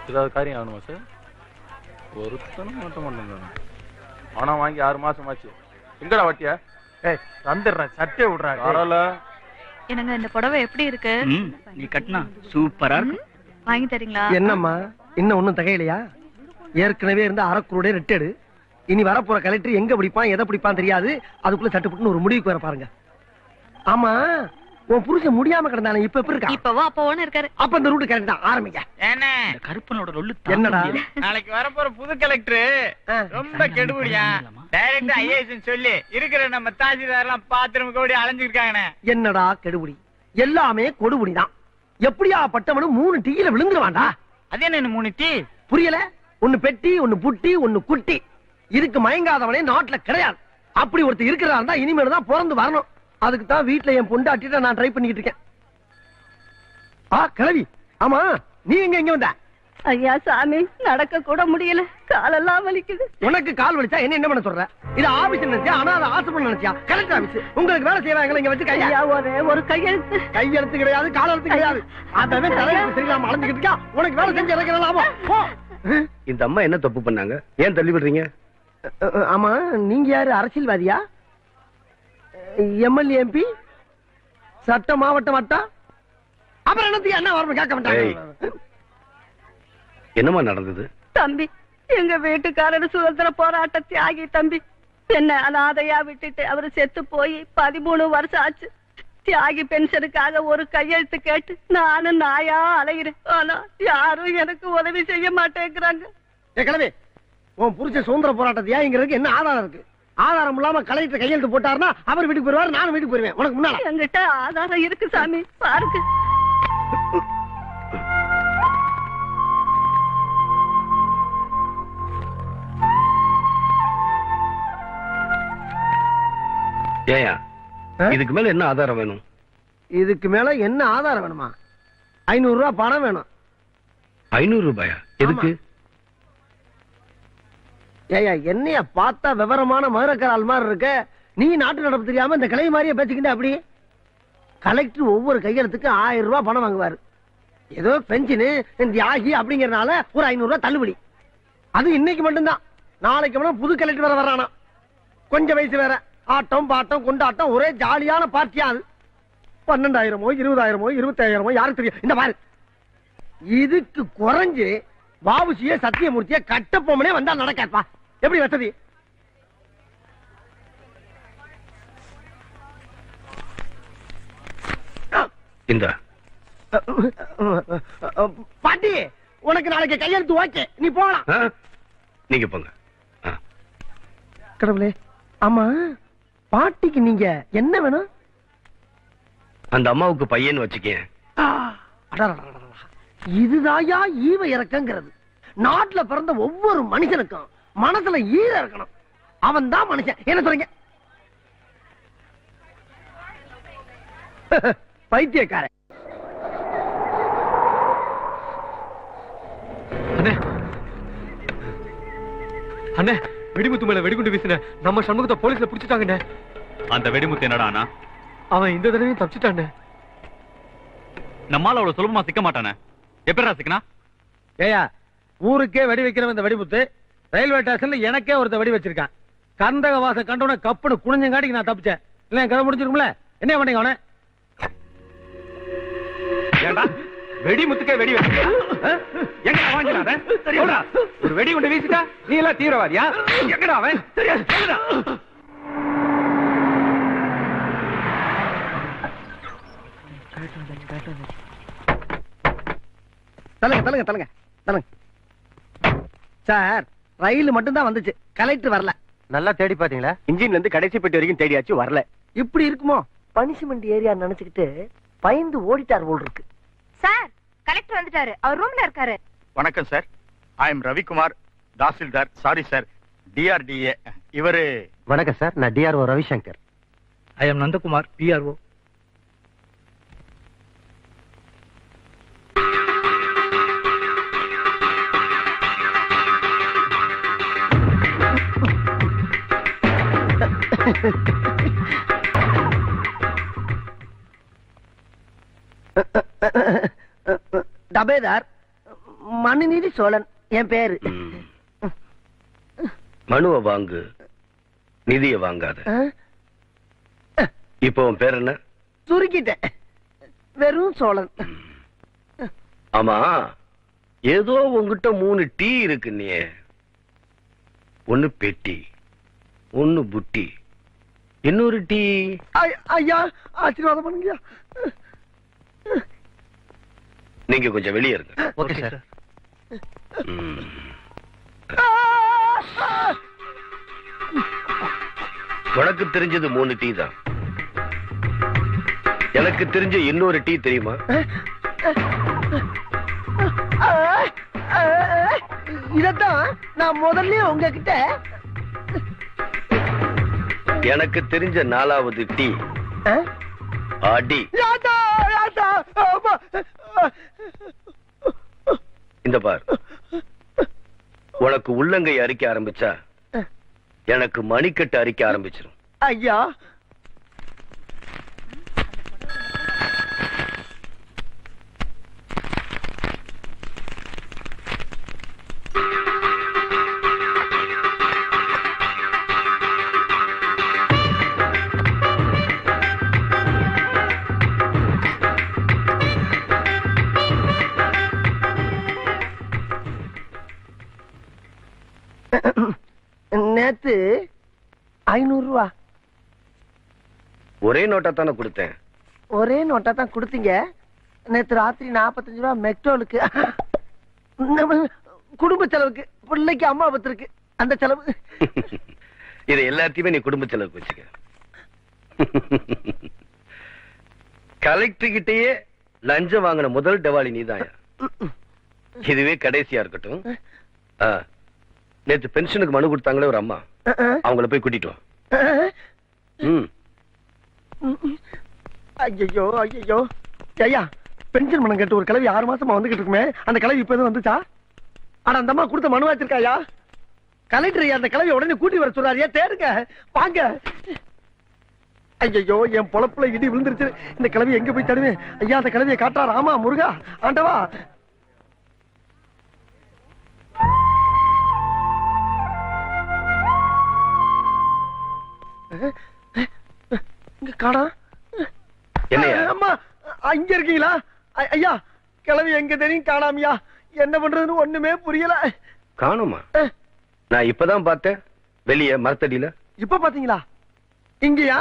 ஏதாவது காரியம் ஆகணுமா சார்? ஒருத்தனும் மாட்ட மாட்டேங்க. ஆனா வாங்கி 6 மாசம் ஆச்சு. எங்கடா வட்டியா? வந்துடுறேன், சட்டை விடுறாங்க. வரல. என்னங்க இந்த புடவை எப்படி இருக்கு? நீ கட்டினா சூப்பரா இருக்கு. வாங்கி தரீங்களா? என்னம்மா இன்னும் ஒண்ணும் தகையிலையா? ஏற்கனவே இருந்த அறக்குருடைய ரெட்டடு. இனி வரப்போற கலெக்டர் எங்க பிடிப்பான் எதை பிடிப்பான் தெரியாது. அதுக்குள்ள சட்டுப்புட்டுன்னு ஒரு முடிவுக்கு வர பாருங்க. ஆமா, உன் புருஷன் முடியாம கிடந்தானே, இப்ப எப்படி இருக்கா? இப்பவோ அப்பவோன்னு இருக்காரு. அப்ப இந்த ரூட் கரெக்ட் தான், ஆரம்பிங்க. என்ன கருப்பனோட ரொல்லு என்னடா? நாளைக்கு வரப்போற புது கலெக்டர் ரொம்ப கெடுபடியா. டைரக்டா ஐஏஎஸ் சொல்லி இருக்கிற நம்ம தாசில்தார் எல்லாம் பாத்ரூம் கூட அலைஞ்சிருக்காங்கண்ணே. என்னடா கெடுபடி? எல்லாமே கொடுபடிதான். எப்படியா பட்டவனும் 3 டீல விழுந்துருவான்டா. அது என்ன 3 டீ? புரியல? ஒன்னு பெட்டி, ஒன்னு புட்டி, ஒன்னு குட்டி. இதுக்கு மயங்காதவனே நாட்டுல கிடையாது. அப்படி ஒருத்தர் இருக்கிறதா இருந்தா இனிமேல் தான் பிறந்து வரணும். அதுக்கு தான் வீட்டுல என் பொண்டாட்டிட்ட நான் ட்ரை பண்ணிட்டு இருக்கேன். கிளவி, ஆமா நீ எங்க வந்த? ஐயா சாமி, நடக்க கூட முடியல, காலெல்லாம் வலிக்குது. உனக்கு கால் வலிச்சா என்ன பண்ண சொல்ற? இது ஆபீஸ் நினைச்சியா? ஆனா அது ஆசிரமம் நினைச்சியா? Collector office. உங்களுக்கு வேலை செய்வாங்க இங்க வச்சு கையா ஒரு கையெழுத்து. கையெழுத்து கிடையாது, கால் எழுத்து கிடையாது. அதவே தலைவர் சரியில்லாம அலைஞ்சுக்கிட்டு இருக்கா. உனக்கு வேலை செஞ்சு இறக்கிற லாபம். இந்த அம்மா என்ன தப்பு பண்ணாங்க? ஏன் தள்ளி விடுறீங்க? ஆமா, நீங்க யாரு? அரசியல்வாதியா? எம்எல்ஏ, எம்பி, சட்ட மாவட்ட வட்டம்? அப்புறம் என்னத்துக்கு என்ன வரணும் கேட்க மாட்டாங்க. என்னமா நடந்தது? தம்பி, எங்க வீட்டுக்காரர் சுதந்திர போராட்ட தியாகி தம்பி. என்ன அனாதையா விட்டுட்டு அவரு செத்து போய் 13 வருஷம் ஆச்சு. தியாகி பென்ஷனுக்காக ஒரு கையெழுத்து கேட்டு நானும் நாயா அலைகிறேன். ஆனா யாரும் எனக்கு உதவி செய்ய மாட்டேங்கிறாங்க. கிளம்பி, உன் புருஷ சுதந்திர போராட்ட தியாகிங்கிறதுக்கு என்ன ஆதாரம் இருக்கு? ஆதாரம் இல்லாம கலெக்டர் கையெழுத்து போட்டாருன்னா அவர் வீட்டுக்கு போயிருவாரு, நானும் வீட்டுக்கு போயிருவேன். உனக்கு முன்னால என்கிட்ட ஆதாரம் இருக்கு சாமி, பாருங்க. ஏயா, இதுக்கு மேல என்ன ஆதாரம் வேணும்? இதுக்கு மேல என்ன ஆதாரம் வேணுமா? 500 ரூபாய் பணம் வேணும். 500 ரூபாயா? எதுக்கு? ஏயா, என்னைய பார்த்தா விவரமான மதுரக்கரால் மாதிரி இருக்க. நீ நாட்டு நடப்பு தெரியாம இந்த கிளை மாதிரியே பேசிக்கிட்ட. அப்படி கலெக்டர் ஒவ்வொரு கையெழுத்துக்கு 1000 ரூபாய் பணம் வாங்குவாரு. ஏதோ பென்ஷனு தியாகி அப்படிங்கறதுனால ஒரு 500 ரூபாய் தள்ளுபடி. அது இன்னைக்கு மட்டும்தான். நாளைக்கு வேணா புது கலெக்டர் வேற வரானா. கொஞ்சம் வயசு வேற. ஆட்டம் பாட்டம் கொண்டாட்டம், ஒரே ஜாலியான பார்ட்டியா. அது 12,000மோ 20,000மோ 25,000மோ யாருக்கு தெரியும்? இந்த மாதிரி இதுக்கு குறைஞ்சு பாபுசிய சத்தியமூர்த்திய கட்டப்பொம்மனே வந்தா நடக்காப்பா. எப்படி வசதி? இந்த பாட்டி, உனக்கு நாளைக்கு கையெழுத்து ஓகே, நீ போகலாம். நீங்க போங்க. கடவுளே, ஆமா பாட்டிக்கு நீங்க என்ன வேணும்? அந்த அம்மாவுக்கு பையன் வச்சுக்கேன். இதுதாயா ஈவ இறக்கங்கிறது. நாட்டுல பிறந்த ஒவ்வொரு மனுஷனுக்கும் மனசுல ஈர இருக்கணும். அவன் தான் மனுஷன். என்ன சொல்றீங்க? பைத்தியக்கார. அண்ணே, வெடிமுத்து மேல வெடிகுண்டு வீசின நம்ம சண்முகத்தை போலீஸ்ல புடிச்சிட்டாங்கண்ணே. அந்த வெடிமுத்து என்னடா அண்ணா? அவன் இந்த தடவையும் தப்பிச்சிட்டானே. நம்மால அவ்வளவு சுலபமா சிக்க மாட்டானே. எப்படா சிக்கனா? ஏயா, ஊருக்கே வெடி வைக்கிறவன் இந்த வெடிமுத்து ரயில்வே ஸ்டேஷன்ல எனக்கே ஒருத்த வெடி வச்சிருக்கான். கந்தக வாச கண்டவன கப்புனு குனிஞ்சங்காட்டிக்கு நான் தப்பிச்சேன். இல்ல கதை முடிஞ்சிருக்கும்ல. என்ன பண்ணீங்க அவனை? வெடிமுத்துக்கே வெடி வச்சிருக்கா? எங்க வாங்கினாத? தெரியுமா? ஒரு வெடி கொண்டு வீசிட்டா நீ எல்லாம் தீவிரவாதியா? எங்கடா அவன்? தெரியாது. தலங்க சார், ரயில் மட்டும் தான் வந்துச்சு, கலெக்டர் வரல. நல்லா தேடி பாத்தீங்களா? இன்ஜின்ல இருந்து கடைசி பெட்டி வரைக்கும் தேடியாச்சு, வரல. இப்படி இருக்குமோ? பனிஷ்மெண்ட் ஏரியா நினைச்சுக்கிட்டு பயந்து ஓடிட்டார் போல் இருக்கு. சார், கலெக்டர் வந்துட்டாரு, அவர் ரூம்ல இருக்காரு. வணக்கம் sir, I am Ravikumar, tahsildar. Sorry sir, DRDA. இவரு வணக்கம் சார், நான் DRO Ravishankar. I am Nandakumar, PRO. Dafedar, Manuneethi Cholan என் பேரு. மனுவை வாங்கு, நிதிய வாங்காத. இப்போ உன் பேர் என்ன? சுருக்கிட்டேன், வெறும் சோழன். ஆமா, ஏதோ உங்ககிட்ட 3 டீ இருக்கு. நீ ஒண்ணு பெட்டி, ஒண்ணு புட்டி, இன்னொரு டீ. ஐயா ஆசீர்வாதம் பண்ணுங்கய்யா. நீங்க கொஞ்சம் வெளியே இருங்க. Okay sir. உனக்கு தெரிஞ்சது 3 டீ தான். எனக்கு தெரிஞ்ச இன்னொரு டீ தெரியுமா? இதத்தான் நான் முதல்ல உங்ககிட்ட. எனக்கு தெரிஞ்ச 4வது டீ அடி. இந்த பார், உனக்கு உள்ளங்கை அரிக்க ஆரம்பிச்சா எனக்கு மணிக்கட்டு அரிக்க ஆரம்பிச்சிடும். ஐயா நேத்து 500 ரூபா ஒரே நோட்டா தானே கொடுத்தேன். ஒரே நோட்டா தான் கொடுத்தீங்க. நேத்து ராத்திரி 45 ரூபா மெக்டோலுக்கு, குடும்ப செலவுக்கு, பிள்ளைக்கு அம்மா பத்திருக்கு அந்த செலவு. இது எல்லாத்தையுமே நீ குடும்ப செலவுக்கு வச்சுக்க. கலெக்டர் கிட்டயே லஞ்சம் வாங்கின முதல் டவாலி நீதான். இதுவே கடைசியா இருக்கட்டும். நேத்து பென்ஷனுக்கு மனு கொடுத்தாங்களே ஒரு அம்மா, அவங்கள போய் கூட்டிட்டு வா. ஐயோ ஐயோ ஐயா, பென்ஷன் மனம் கேட்டு ஒரு கிளவி 6 மாசமா வந்துகிட்டு இருக்குமே, அந்த கிளவி இப்ப எதுவும் வந்துச்சா? ஆனா அந்த அம்மா கொடுத்த மனு வச்சிருக்காயா? கலெக்டர் அந்த கிளவி உடனே கூட்டி வர சொல்றாரு. தேடுங்க வாங்க. ஐயோ, என் பொழப்புல இடி விழுந்துருச்சு. இந்த கிளவி எங்க போய் தடுவேன்? ஐயா, அந்த கிளவியை காட்டா. ராமா முருகா ஆண்டவா. காணா அம்மா, அங்க இருக்கீங்களா? ஐயா, கிளவி எங்க தெரியும் காணாமியா? என்ன பண்றதுன்னு ஒண்ணுமே புரியல. காணுமா? நான் இப்பதான் பார்த்தேன் வெளியே மரத்தடியில. இப்ப பாத்தீங்களா? இங்கயா?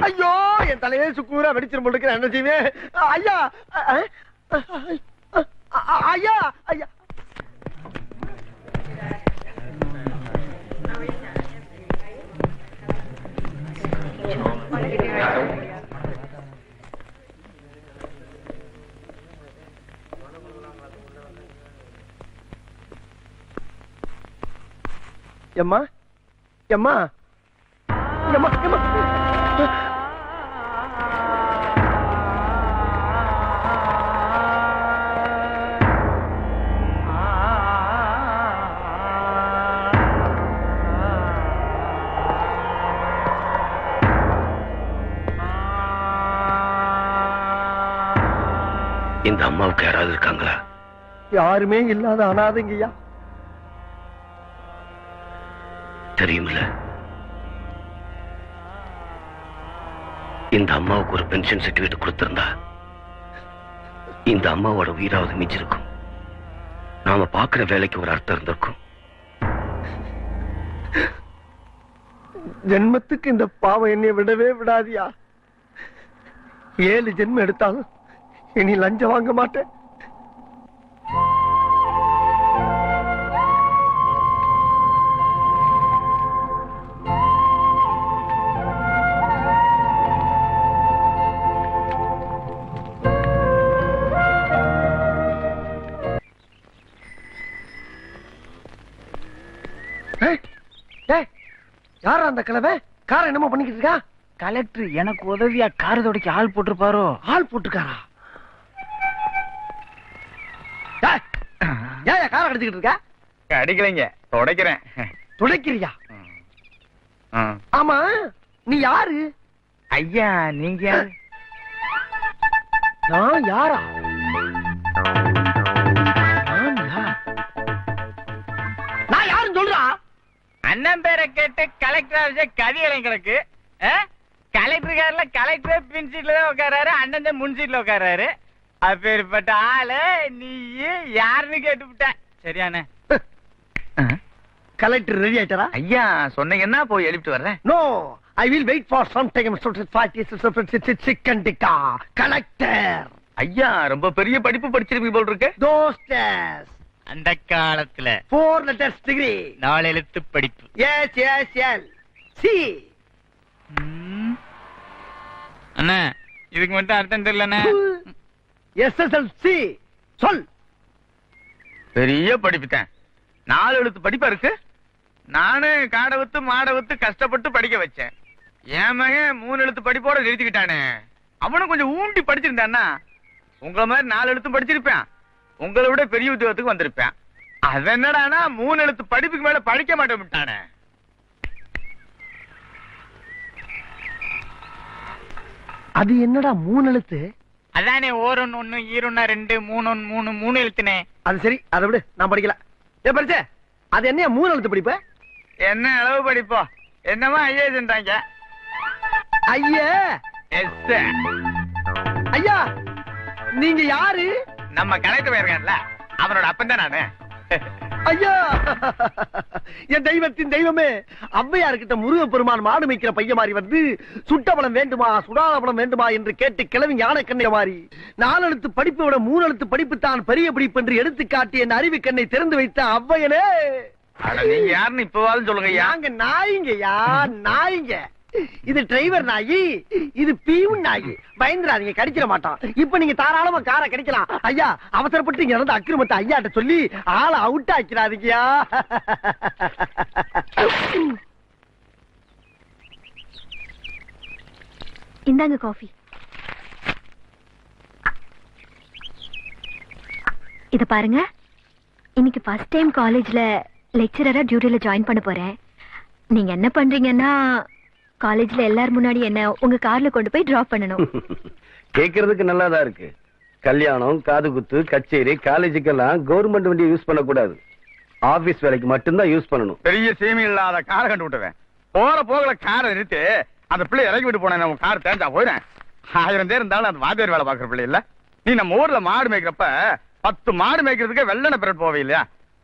ஐயோ, என் தலையே சுக்கூரா வெடிச்சிரும் போல இருக்கு. என்ன செய்வேன்? ஐயா ஐயா ஐயா, எம்மா எம்மா எம்மா எம்மா, இந்த அம்மாவுக்கு யாராவது இருக்காங்களா? யாருமே இல்லாத அனாதைங்கய்யா. தெரியுமில்ல, இந்த அம்மாவுக்கு ஒரு பென்ஷன் சர்டிபிகேட் கொடுத்திருந்தா இந்த அம்மாவோட உயிராவது மிஞ்சிருக்கும். நாம பாக்குற வேலைக்கு ஒரு அர்த்தம் இருந்திருக்கும். ஜென்மத்துக்கு இந்த பாவம் என்னை விடவே விடாதியா. 7 ஜென்மம் எடுத்தாலும் இனி லஞ்சம் வாங்க மாட்டேன். யாரா அந்த கிழவை? கார என்னமோ பண்ணிக்கிட்டு இருக்கா? கலெக்டர் எனக்கு உதவியா கார் துடைக்க ஆள் போட்டிருப்பாரோ? ஆள் போட்டுக்காரா? ஏன் கார அடிச்சுக்கிட்டு இருக்கா? அடிக்கலைங்க, துடைக்கிறேன். துடைக்கிறியா? ஆமா, நீ யாரு? ஐயா, நீங்க யாரு? நான் யாரா? நான் யார்? பேரை கேட்டு கலெக்டர் ஆஃபீஸே கதியலையும் கிடக்கு. கலெக்டர் கார்ல கலெக்டர் பின் சீட்ல தான் உட்காராரு, அண்ணன் முன் சீட்ல உட்காராரு. அப்பேற்பட்ட ஆளு நீ யாருன்னு கேட்டுவிட்ட. சரியானே? கலெக்டர் ரெடி ஆயிட்டாரா? ஐயா சொன்னீங்கன்னா போய் எழுப்பிட்டு வர்றேன். No, I will wait for some time. Chicken tikka collector. ஐயா ரொம்ப பெரிய படிப்பு படிச்சிருப்பீங்க போல் இருக்கு. தோஸ்டர்ஸ் அந்த காலத்துல 4 letters degree 4 எழுத்து படிப்பு. yes yes yes சி. அண்ணா இதுக்கு மட்டும் அர்த்தம் தெரியலண்ணே. SSLC சொல். பெரிய படிப்பு தான். 4 எழுத்து படிப்பா இருக்கு. நானு காடவத்து மாடவத்து கஷ்டப்பட்டு படிக்க வச்சேன். என் மகன் 3 எழுத்து படிப்போட நிறுத்திக்கிட்டானே. அவனும் கொஞ்சம் ஊண்டி படிச்சிருந்தான்னா உங்களை மாதிரி 4 எழுத்து படிச்சிருப்பேன். உங்களை விட பெரிய உத்தியோகத்துக்கு வந்திருப்பேன். அது என்னடானா 3 எழுத்து படிப்புக்கு மேல படிக்க மாட்டேன் விட்டானே. அது என்னடா 3 எழுத்து? அதானே ஓரொன்னு 1 ஈரொன்னு 2 3 3 3 எழுத்துனே. அது சரி, அதை விடு, நான் படிக்கல. ஏ படிச்சே, அது என்ன 3 எழுத்து படிப்பு? என்ன அளவு படிப்போ? என்னமா ஐஏன்றாங்க. ஐயா எஸ் ஐயா, நீங்க யாரு? நம்ம கலெக்டர் போயிருக்கான்ல, அவனோட அப்பன் தான் நானு. ஐயா, என் தெய்வத்தின் தெய்வமே, அவ்வையார்கிட்ட முருகப்பெருமான் மாடு மேய்க்கிற பையன் மாதிரி வந்து சுட்ட பழம் வேண்டுமா சுடாத பழம் வேண்டுமா என்று கேட்டு கிளவி ஞான கண்ணை மாதிரி 4 எழுத்து படிப்பை விட 3 எழுத்து படிப்பு தான் பெரிய படிப்பு என்று எடுத்துக்காட்டி என் அறிவு கண்ணை திறந்து வைத்த அவ்வையனே. நீங்க யாருன்னு இப்பவாலும் சொல்லுங்க. நாங்க நாய்ங்கய்யா, நாய்ங்க. இது டிரைவர் நாயி, இது பீவன் நாயி. பயந்துராதீங்க, கடிச்சிட மாட்டான். இப்ப நீங்க தாராளமா காரை கடிக்கலாம். ஐயா, அவசரப்பட்டு இங்க நடந்த அக்கிரமத்தை ஐயாட்ட சொல்லி ஆளை அவுட் ஆக்கிறாதீங்கயா. இந்தாங்க காஃபி. இத பாருங்க, இன்னைக்கு ஃபர்ஸ்ட் டைம் காலேஜ்ல லெக்சரரா டியூட்டில ஜாயின் பண்ண போறேன். நீங்க என்ன பண்றீங்கன்னா காலேஜ்ல எல்லாரும் முன்னாடி என்ன உங்க கார்ல கொண்டு போய் டிராப் பண்ணணும். கேக்குறதுக்கு நல்லாதான் இருக்கு. கல்யாணம், காது குத்து, கச்சேரி, காலேஜுக்கெல்லாம் கவர்மெண்ட் வண்டியை யூஸ் பண்ண கூடாது. ஆபீஸ் வேலைக்கு மட்டும்தான் யூஸ் பண்ணணும். பெரிய சீமை இல்லாத காரை கண்டு விட்டுவேன். போற போகல காரை நிறுத்தி அந்த பிள்ளை இறக்கி விட்டு போனேன். உன் கார் தேஞ்சா போயிடுறேன். 1000 பேர் இருந்தாலும் அந்த வாத்தியார் வேலை பாக்குற பிள்ளை இல்ல. நீ நம்ம ஊர்ல மாடு மேய்க்கிறப்ப 10 மாடு மேய்க்கிறதுக்கே வெள்ளன பிறட் போவே இல்லையா?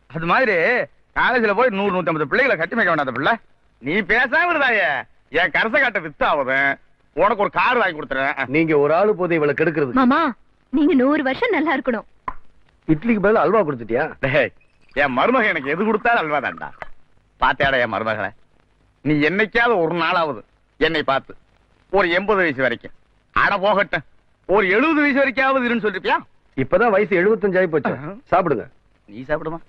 அது மாதிரி காலேஜ்ல போய் 100-150 பிள்ளைகளை கட்டி மேய்க்க வேண்டாத பிள்ளை. நீ பேசாம இருந்தாயே, என் கரச காட்ட வித்து ஆகுது. உனக்கு ஒரு கார் வாங்கி கொடுத்துறேன். நீங்க ஒரு ஆளு போது இவளை கெடுக்கிறது. மாமா, நீங்க 100 வருஷம் நல்லா இருக்கணும். இட்லிக்கு பதில் அல்வா கொடுத்துட்டியா? என் மருமக எனக்கு எது கொடுத்தாலும் அல்வா தான்டா. பாத்தியாடா என் மருமகளை? நீ என்னைக்காவது ஒரு நாளாவது என்னை பார்த்து ஒரு 80 வயசு வரைக்கும் அட போகட்டும் ஒரு 70 வயசு வரைக்காவது இருன்னு சொல்லிருப்பியா? இப்பதான் வயசு 75 ஆகி போச்சு. சாப்பிடுங்க. நீ சாப்பிடுமா?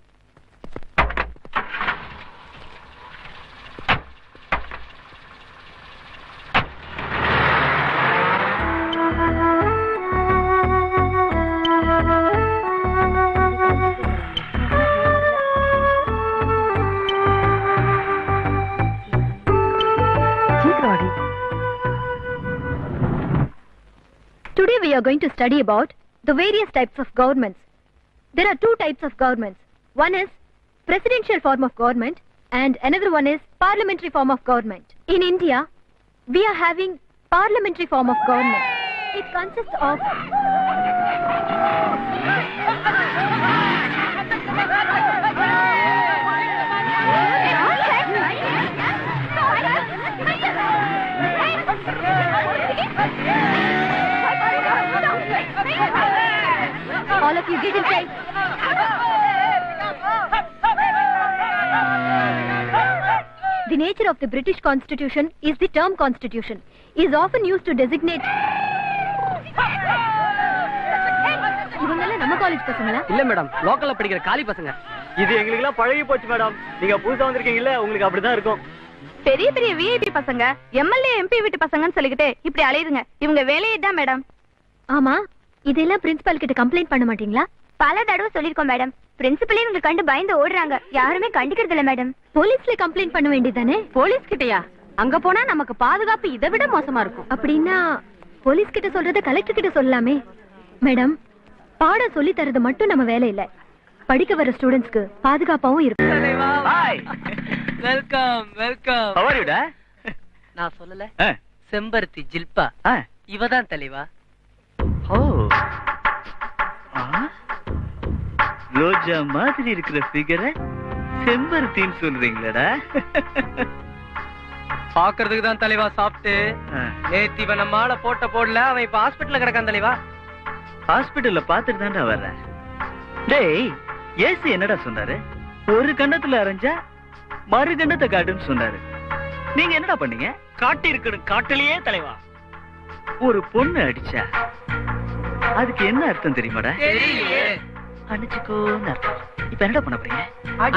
Today we are going to study about the various types of governments. There are 2 types of governments. One is presidential form of government and another one is parliamentary form of government. In India, we are having parliamentary form of government. It consists of all of you get inside. The nature of the British Constitution is the term constitution. Is often used to designate. இவங்கெல்லாம் நம்ம college பசங்களா? இல்ல madam, லோக்கல்ல படிக்கிற காலி பசங்க. இது எங்களுக்கு எல்லாம் பழகி போச்சு மேடம். நீங்க புதுசா வந்திருக்கீங்கல்ல, உங்களுக்கு அப்படிதான் இருக்கும். பெரிய பெரிய விஐபி பசங்க, எம்எல்ஏ எம்பி வீட்டு பசங்கன்னு சொல்லிக்கிட்டு இப்படி அலையுதுங்க. இவங்க வேலையே தான் மேடம். ஆமா, இதெல்லாம் பிரின்சிபல் கிட்ட கம்ப்ளைண்ட் பண்ண மாட்டீங்களா? பல தடவை சொல்லிருக்கோம் மேடம். பிரின்சிபலே இவங்க கண்டு பயந்து ஓடுறாங்க. யாருமே கண்டிக்கிறது இல்ல மேடம். போலீஸ்ல கம்ப்ளைண்ட் பண்ண வேண்டியதானே? போலீஸ் கிட்டயா? அங்க போனா நமக்கு பாதுகாப்பு இதை விட மோசமா இருக்கும். அப்படின்னா போலீஸ் கிட்ட சொல்றத கலெக்டர் கிட்ட சொல்லலாமே. மேடம், பாடம் சொல்லி தரது மட்டும் நம்ம வேலை இல்ல. படிக்க வர ஸ்டூடெண்ட்ஸ்க்கு பாதுகாப்பாவும் இருக்கும். Welcome welcome. How are you, டா? நான் சொல்லல செம்பருத்தி ஜில்பா இவதான் தலைவா. ஓ ரோஜா மாதிரி இருக்கிற ஃபிகரை செம்பருத்தின்னு சொல்றீங்களடா? பாக்குறதுக்கு தான் தலைவா சாப்பிட்டு நேத்து இவன் நம்ம ஆளை போடல, அவன் இப்ப ஹாஸ்பிட்டல்ல கிடக்கான் தலைவா. ஹாஸ்பிட்டல்ல பாத்துட்டு தான்டா வர்றேன். டேய் ஏசி என்னடா சொன்னாரு? ஒரு கண்ணத்துல அரைஞ்சா மறு கண்ணத்தை காட்டுன்னு சொன்னாரு. நீங்க என்னடா பண்ணீங்க? காட்டி இருக்கணும் காட்டிலேயே தலைவா. ஒரு பொண்ணு அடிச்சா அதுக்கு என்ன அர்த்தம் தெரியுமாடா? தெரியலையே. அடிச்சுக்கோன்னு அர்த்தம். இப்ப என்னடா பண்ண போறீங்க?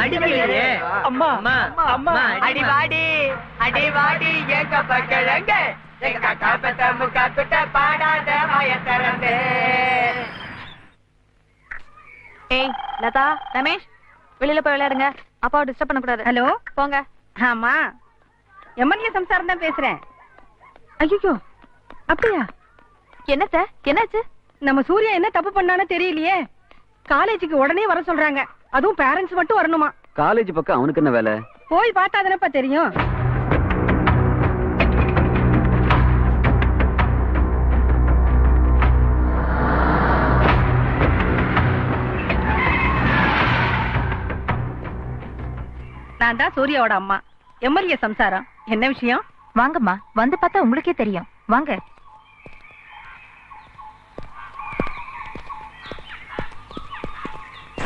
அடிக்கலையே. அம்மா அம்மா அம்மா அடி வாடி அடி வாடி எங்க பக்கலங்க எங்க காப்பத்த முக்காத்துட்ட பாடாத வாய திறந்து. ஏய் லதா, ரமேஷ், வெளியில போய் விளையாடுங்க. அப்பாவை டிஸ்டர்ப் பண்ண கூடாது. ஹலோ, போங்க. ஆமா, எம்எல்ஏ சம்சாரம் தான் பேசுறேன். ஐயோ, அப்படியா? என்னத்த, என்னாச்சு? நம்ம சூர்யா என்ன தப்பு பண்ணானோ தெரியலையே. காலேஜுக்கு உடனே வர சொல்றாங்க. அதுவும் பேரண்ட்ஸ் மட்டும் வரணுமா? காலேஜ் பக்கம் அவனுக்கு என்ன வேலை? போய் பார்த்தாதானப்பா தெரியும். நான் தான் சூர்யாவோட அம்மா, எம்எல்ஏ சம்சாரம். என்ன விஷயம்? வாங்கம்மா, வந்து பார்த்தா உங்களுக்கே தெரியும். வாங்க.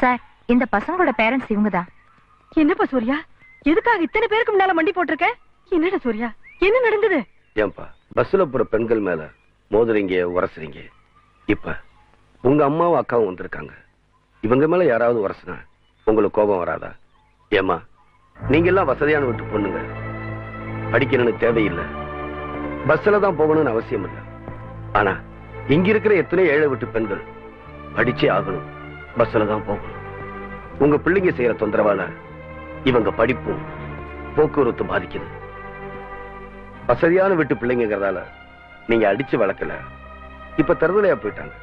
சார், இந்த பசங்களோட பேரண்ட்ஸ் இவங்கதான். என்னப்பா சூர்யா, எதுக்காக இத்தனை பேருக்கு முன்னால மண்டி போட்டிருக்க? என்னடா சூர்யா, என்ன நடந்தது? ஏன்பா பஸ்ல போற பெண்கள் மேல மோதுறீங்க, உரசுறீங்க. இப்ப உங்க அம்மாவும் அக்காவும் வந்திருக்காங்க. இவங்க மேல யாராவது உரசுனா உங்களுக்கு கோபம் வராதா? ஏமா, நீங்க எல்லாம் வசதியான விட்டு பொண்ணுங்க, படிக்கணும்னு தேவையில்லை, பஸ்ல தான் போகணும்னு அவசியம் இல்லை. ஆனா இங்க இருக்கிற எத்தனை ஏழை விட்டு பெண்கள் படிச்சே ஆகணும், பஸ்ல தான் போகணும். உங்க பிள்ளைங்க செய்யற தொந்தரவால இவங்க படிப்பும் போக்குவரத்து பாதிக்குது. வசதியான விட்டு பிள்ளைங்கிறதால நீங்க அடிச்சு வளர்க்கல, இப்ப தருதலையா போயிட்டாங்க.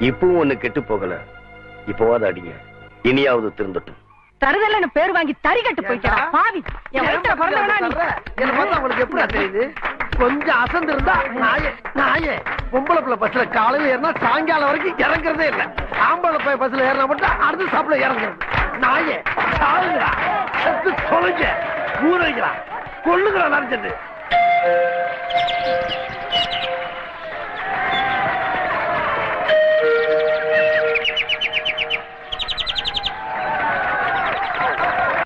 இப்பவும் ஒண்ணு கெட்டு போகல, இப்போவாது அடிங்க, இனியாவது திருந்தட்டும். தருதல்ல பேர் வாங்கி தறி கட்டு போய்க்கிறா பாவி. என் வயித்துல பிறந்தவனா நீ? என்ன பார்த்தா உங்களுக்கு எப்படி தெரியுது? கொஞ்சம் அசந்து இருந்தா நாயே பொம்பளை பிள்ளை பஸ்ல காலையில ஏறினா சாயங்காலம் வரைக்கும் இறங்குறதே இல்ல. ஆம்பளை போய் பஸ்ல ஏறினா மட்டும் அடுத்த சாப்பிட இறங்குறது. நாயே சாகுங்களா, செத்து தொலைஞ்ச ஊரைங்களா, கொள்ளுங்களா நினைச்சது.